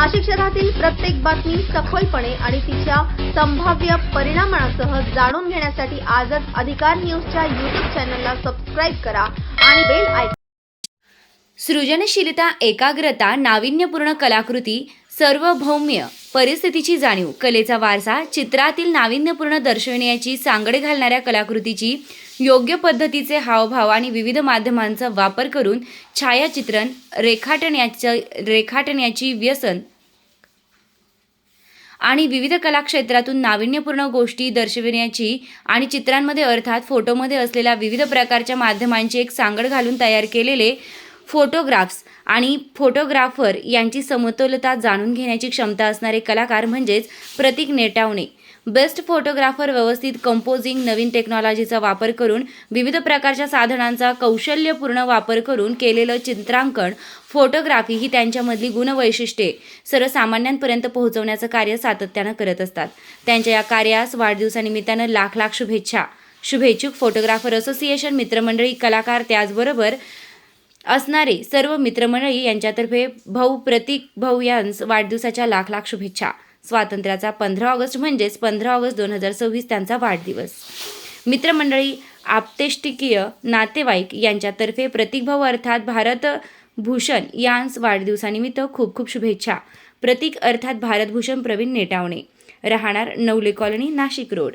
नाशिक शहरातील प्रत्येक बातमी सखोलपणे आणि तिच्या संभाव्य परिणामांसह जाणून घेण्यासाठी आजच अधिकार न्यूजच्या YouTube चॅनलला सबस्क्राइब करा आणि बेल आयकॉन. सृजनशीलता, एकाग्रता, नाविन्यपूर्ण कलाकृती, सार्वभौम्य परिस्थितीची जाणीव, कलेचा वारसा, चित्रातील नाविन्यपूर्ण दर्शविण्याची सांगड घालणाऱ्या कलाकृतीची योग्य पद्धतीचे हावभाव आणि विविध माध्यमांचा वापर करून छायाचित्रण रेखाटण्याची व्यसन आणि विविध कला क्षेत्रातून नाविन्यपूर्ण गोष्टी दर्शविण्याची आणि चित्रांमध्ये अर्थात फोटोमध्ये असलेल्या विविध प्रकारच्या माध्यमांची एक सांगड घालून तयार केलेले फोटोग्राफ्स आणि फोटोग्राफर यांची समतोलता जाणून घेण्याची क्षमता असणारे कलाकार म्हणजेच प्रतीक नेटावणे. बेस्ट फोटोग्राफर व्यवस्थित कंपोजिंग, नवीन टेक्नॉलॉजीचा वापर करून विविध प्रकारच्या साधनांचा कौशल्यपूर्ण वापर करून केलेलं चित्रांकन, फोटोग्राफी ही त्यांच्यामधली गुणवैशिष्ट्ये सर्वसामान्यांपर्यंत पोहोचवण्याचं कार्य सातत्यानं करत असतात. त्यांच्या या कार्यास वाढदिवसानिमित्तानं लाख लाख शुभेच्छा. शुभेच्छुक फोटोग्राफर असोसिएशन, मित्रमंडळी, कलाकार, त्याचबरोबर असणारे सर्व मित्रमंडळी यांच्यातर्फे भाऊ प्रतीक भाऊ यांस वाढदिवसाच्या लाख लाख शुभेच्छा. स्वातंत्र्याचा 15 ऑगस्ट म्हणजेच 15 ऑगस्ट 2026 त्यांचा वाढदिवस. मित्रमंडळी, आप्तेष्टिकीय नातेवाईक यांच्यातर्फे प्रतीक भाऊ अर्थात भारतभूषण यांस वाढदिवसानिमित्त खूप खूप शुभेच्छा. प्रतीक अर्थात भारतभूषण प्रवीण नेटावणे, राहणार नवले कॉलनी, नाशिक रोड.